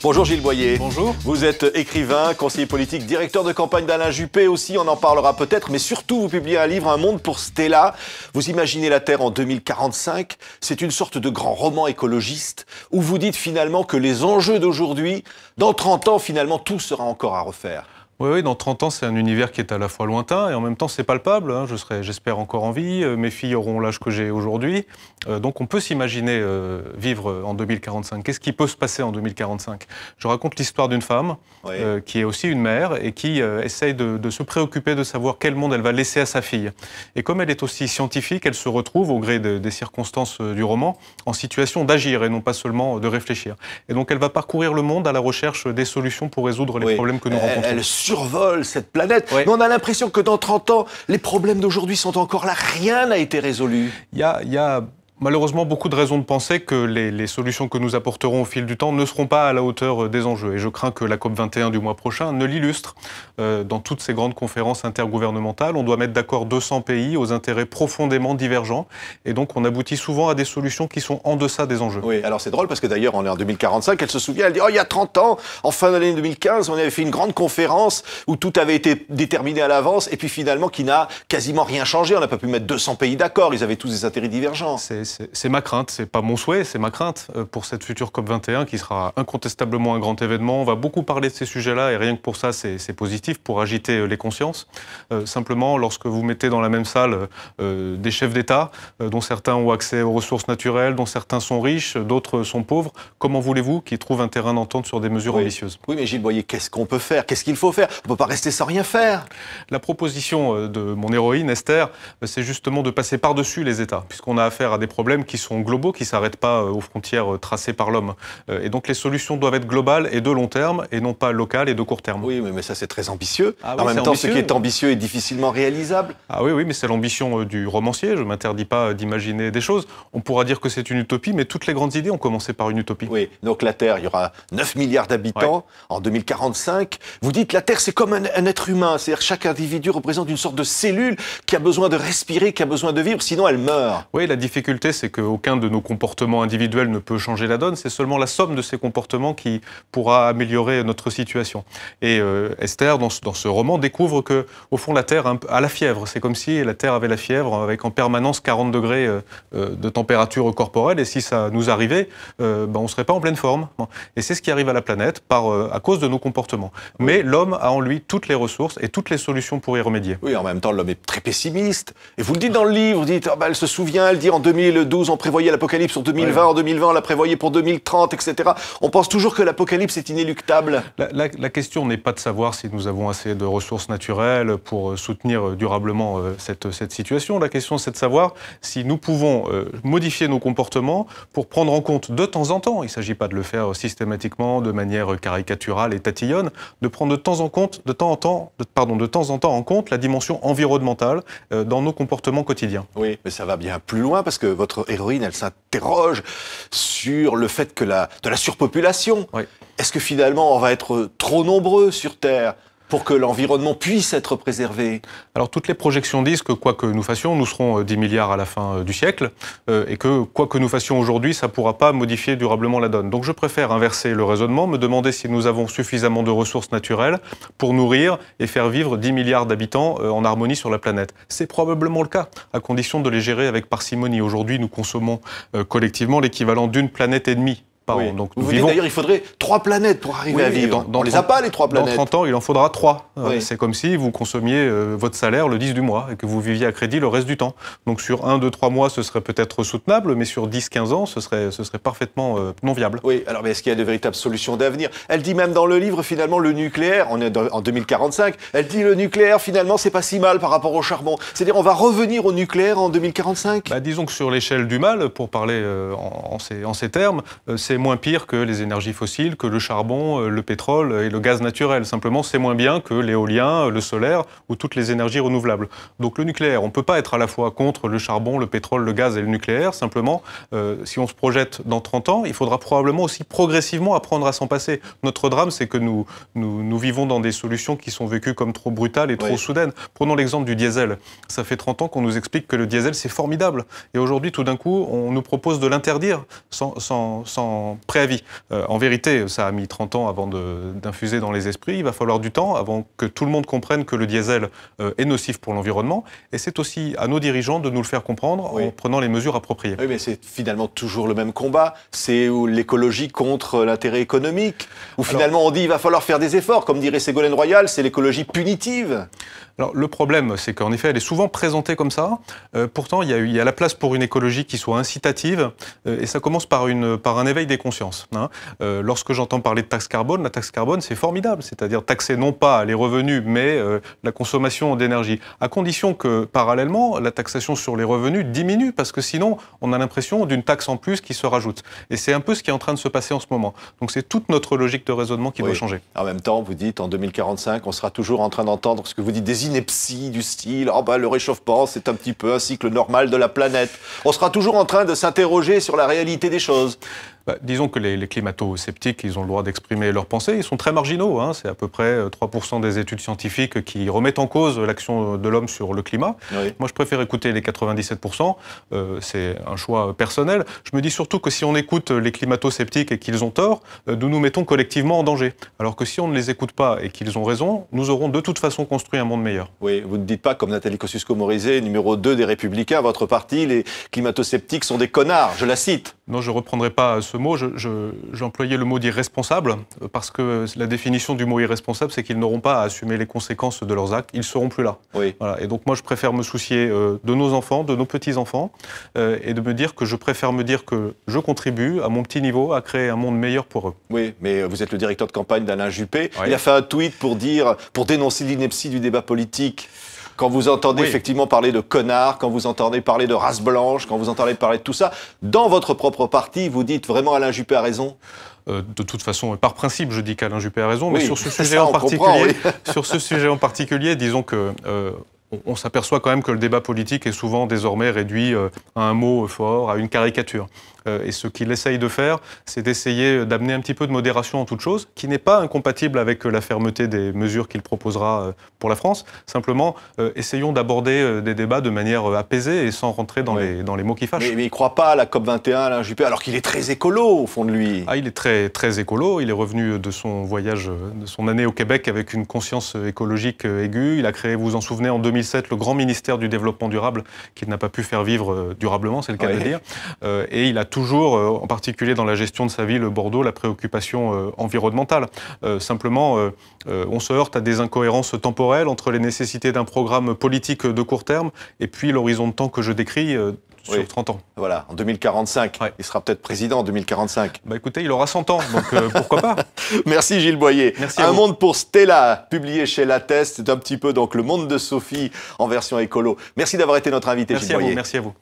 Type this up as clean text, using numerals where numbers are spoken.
Bonjour Gilles Boyer. Bonjour. Vous êtes écrivain, conseiller politique, directeur de campagne d'Alain Juppé aussi, on en parlera peut-être, mais surtout vous publiez un livre, Un monde pour Stella. Vous imaginez la Terre en 2045, c'est une sorte de grand roman écologiste où vous dites finalement que les enjeux d'aujourd'hui, dans 30 ans finalement tout sera encore à refaire. Oui, dans 30 ans, c'est un univers qui est à la fois lointain et en même temps, c'est palpable. Je serai, j'espère, encore en vie. Mes filles auront l'âge que j'ai aujourd'hui. Donc, on peut s'imaginer vivre en 2045. Qu'est-ce qui peut se passer en 2045 ? Je raconte l'histoire d'une femme qui est aussi une mère et qui essaye de se préoccuper de savoir quel monde elle va laisser à sa fille. Et comme elle est aussi scientifique, elle se retrouve, au gré des circonstances du roman, en situation d'agir et non pas seulement de réfléchir. Et donc, elle va parcourir le monde à la recherche des solutions pour résoudre les problèmes que nous rencontrons. Elle survole cette planète, mais on a l'impression que dans 30 ans, les problèmes d'aujourd'hui sont encore là, rien n'a été résolu. Il y a malheureusement beaucoup de raisons de penser que les solutions que nous apporterons au fil du temps ne seront pas à la hauteur des enjeux. Et je crains que la COP21 du mois prochain ne l'illustre. Dans toutes ces grandes conférences intergouvernementales, on doit mettre d'accord 200 pays aux intérêts profondément divergents. Et donc on aboutit souvent à des solutions qui sont en deçà des enjeux. Oui, alors c'est drôle parce que d'ailleurs on est en 2045, elle se souvient, elle dit « Oh, il y a 30 ans, en fin d'année 2015, on avait fait une grande conférence où tout avait été déterminé à l'avance et puis finalement qui n'a quasiment rien changé. On n'a pas pu mettre 200 pays d'accord, ils avaient tous des intérêts divergents. » C'est ma crainte, c'est pas mon souhait, c'est ma crainte pour cette future COP21 qui sera incontestablement un grand événement. On va beaucoup parler de ces sujets-là et rien que pour ça, c'est positif pour agiter les consciences. Simplement, lorsque vous mettez dans la même salle des chefs d'État, dont certains ont accès aux ressources naturelles, dont certains sont riches, d'autres sont pauvres, comment voulez-vous qu'ils trouvent un terrain d'entente sur des mesures ambitieuses ? Oui, mais Gilles Boyer, qu'est-ce qu'on peut faire ? Qu'est-ce qu'il faut faire ? On ne peut pas rester sans rien faire. La proposition de mon héroïne, Esther, c'est justement de passer par-dessus les États, puisqu'on a affaire à des problèmes qui sont globaux, qui ne s'arrêtent pas aux frontières tracées par l'homme. Et donc les solutions doivent être globales et de long terme, et non pas locales et de court terme. Oui, mais ça c'est très ambitieux. Ah oui, en même temps, ambitieux. Ce qui est ambitieux est difficilement réalisable. Ah oui, mais c'est l'ambition du romancier. Je ne m'interdis pas d'imaginer des choses. On pourra dire que c'est une utopie, mais toutes les grandes idées ont commencé par une utopie. Oui, donc la Terre, il y aura 9 milliards d'habitants en 2045. Vous dites la Terre, c'est comme un être humain. C'est-à-dire chaque individu représente une sorte de cellule qui a besoin de respirer, qui a besoin de vivre, sinon elle meurt. Oui, la difficulté, c'est qu'aucun de nos comportements individuels ne peut changer la donne. C'est seulement la somme de ces comportements qui pourra améliorer notre situation. Et Esther, dans ce roman, découvre que, au fond, la Terre a la fièvre. C'est comme si la Terre avait la fièvre, avec en permanence 40 degrés de température corporelle. Et si ça nous arrivait, on ne serait pas en pleine forme. Et c'est ce qui arrive à la planète à cause de nos comportements. Mais l'homme a en lui toutes les ressources et toutes les solutions pour y remédier. Oui, en même temps, l'homme est très pessimiste. Et vous le dites dans le livre, vous dites, elle se souvient, elle dit en 2012, on prévoyait l'apocalypse pour 2020, en 2020, on l'a prévoyé pour 2030, etc. On pense toujours que l'apocalypse est inéluctable. La question n'est pas de savoir si nous avons assez de ressources naturelles pour soutenir durablement cette situation. La question, c'est de savoir si nous pouvons modifier nos comportements pour prendre en compte de temps en temps, il ne s'agit pas de le faire systématiquement, de manière caricaturale et tatillonne, de prendre de temps en temps en compte la dimension environnementale dans nos comportements quotidiens. Oui, mais ça va bien plus loin parce que votre héroïne, elle s'interroge sur le fait que de la surpopulation. Oui. Est-ce que finalement on va être trop nombreux sur Terre pour que l'environnement puisse être préservé? Alors toutes les projections disent que quoi que nous fassions, nous serons 10 milliards à la fin du siècle et que quoi que nous fassions aujourd'hui, ça ne pourra pas modifier durablement la donne. Donc je préfère inverser le raisonnement, me demander si nous avons suffisamment de ressources naturelles pour nourrir et faire vivre 10 milliards d'habitants en harmonie sur la planète. C'est probablement le cas, à condition de les gérer avec parcimonie. Aujourd'hui, nous consommons collectivement l'équivalent d'une planète et demie. Oui. Donc, vous dites d'ailleurs il faudrait 3 planètes pour arriver à vivre. On les a pas, les 3 planètes. Dans 30 ans, il en faudra 3. Oui. C'est comme si vous consommiez votre salaire le 10 du mois et que vous viviez à crédit le reste du temps. Donc sur 1, 2, 3 mois, ce serait peut-être soutenable, mais sur 10, 15 ans, ce serait parfaitement non viable. Oui, alors mais est-ce qu'il y a de véritables solutions d'avenir? Elle dit même dans le livre, finalement, le nucléaire, on est en 2045, elle dit le nucléaire, finalement, c'est pas si mal par rapport au charbon. C'est-à-dire, on va revenir au nucléaire en 2045? Disons que sur l'échelle du mal, pour parler en ces termes, c'est moins pire que les énergies fossiles, que le charbon, le pétrole et le gaz naturel. Simplement, c'est moins bien que l'éolien, le solaire ou toutes les énergies renouvelables. Donc le nucléaire, on ne peut pas être à la fois contre le charbon, le pétrole, le gaz et le nucléaire. Simplement, si on se projette dans 30 ans, il faudra probablement aussi progressivement apprendre à s'en passer. Notre drame, c'est que nous vivons dans des solutions qui sont vécues comme trop brutales et trop soudaines. Prenons l'exemple du diesel. Ça fait 30 ans qu'on nous explique que le diesel, c'est formidable. Et aujourd'hui, tout d'un coup, on nous propose de l'interdire sans sans préavis. En vérité, ça a mis 30 ans avant d'infuser dans les esprits. Il va falloir du temps avant que tout le monde comprenne que le diesel est nocif pour l'environnement. Et c'est aussi à nos dirigeants de nous le faire comprendre en prenant les mesures appropriées. Oui, mais c'est finalement toujours le même combat. C'est l'écologie contre l'intérêt économique. Où finalement on dit il va falloir faire des efforts. Comme dirait Ségolène Royal, c'est l'écologie punitive. Alors, le problème, c'est qu'en effet, elle est souvent présentée comme ça. Pourtant, il y a la place pour une écologie qui soit incitative. Et ça commence par un éveil des consciences. Hein. Lorsque j'entends parler de taxe carbone, la taxe carbone, c'est formidable. C'est-à-dire taxer non pas les revenus, mais la consommation d'énergie. À condition que, parallèlement, la taxation sur les revenus diminue. Parce que sinon, on a l'impression d'une taxe en plus qui se rajoute. Et c'est un peu ce qui est en train de se passer en ce moment. Donc, c'est toute notre logique de raisonnement qui doit changer. En même temps, vous dites, en 2045, on sera toujours en train d'entendre ce que vous dites des inepties du style « Oh ben, le réchauffement, c'est un petit peu un cycle normal de la planète ». On sera toujours en train de s'interroger sur la réalité des choses. Disons que les climato-sceptiques, ils ont le droit d'exprimer leurs pensées. Ils sont très marginaux. Hein. C'est à peu près 3% des études scientifiques qui remettent en cause l'action de l'homme sur le climat. Oui. Moi, je préfère écouter les 97%. C'est un choix personnel. Je me dis surtout que si on écoute les climato-sceptiques et qu'ils ont tort, nous nous mettons collectivement en danger. Alors que si on ne les écoute pas et qu'ils ont raison, nous aurons de toute façon construit un monde meilleur. Oui, vous ne dites pas, comme Nathalie Kosciusko-Morizet, numéro 2 des Républicains, votre parti, les climato-sceptiques sont des connards, je la cite. Non, je ne reprendrai pas ce mot, j'employais le mot d'irresponsable, parce que la définition du mot irresponsable, c'est qu'ils n'auront pas à assumer les conséquences de leurs actes, ils ne seront plus là. Oui. Voilà. Et donc moi, je préfère me soucier de nos enfants, de nos petits-enfants, et de me dire que je préfère me dire que je contribue, à mon petit niveau, à créer un monde meilleur pour eux. Oui, mais vous êtes le directeur de campagne d'Alain Juppé. Oui. Il a fait un tweet pour dénoncer l'ineptie du débat politique. Quand vous entendez effectivement parler de connards, quand vous entendez parler de race blanche, quand vous entendez parler de tout ça, dans votre propre parti, vous dites vraiment Alain Juppé a raison ? De toute façon, par principe, je dis qu'Alain Juppé a raison, mais sur ce sujet en particulier, sur ce sujet en particulier, disons que on s'aperçoit quand même que le débat politique est souvent désormais réduit à un mot fort, à une caricature. Et ce qu'il essaye de faire, c'est d'essayer d'amener un petit peu de modération en toute chose, qui n'est pas incompatible avec la fermeté des mesures qu'il proposera pour la France. Simplement, essayons d'aborder des débats de manière apaisée et sans rentrer dans les mots qui fâchent. Mais il ne croit pas à la COP21, Alain Juppé, alors qu'il est très écolo, au fond de lui. Ah, il est très, très écolo. Il est revenu de son voyage, de son année au Québec avec une conscience écologique aiguë. Il a créé, vous vous en souvenez, en 2007, le grand ministère du développement durable, qu'il n'a pas pu faire vivre durablement, c'est le cas de le dire. Et il a toujours, en particulier dans la gestion de sa ville, Bordeaux, la préoccupation environnementale. Simplement, on se heurte à des incohérences temporelles entre les nécessités d'un programme politique de court terme et puis l'horizon de temps que je décris sur 30 ans. Voilà, en 2045. Il sera peut-être président en 2045. Bah écoutez, il aura 100 ans, donc pourquoi pas. Merci Gilles Boyer. Merci Un monde pour Stella, publié chez Lattès. C'est un petit peu donc le monde de Sophie en version écolo. Merci d'avoir été notre invité, Gilles Boyer. Merci à vous.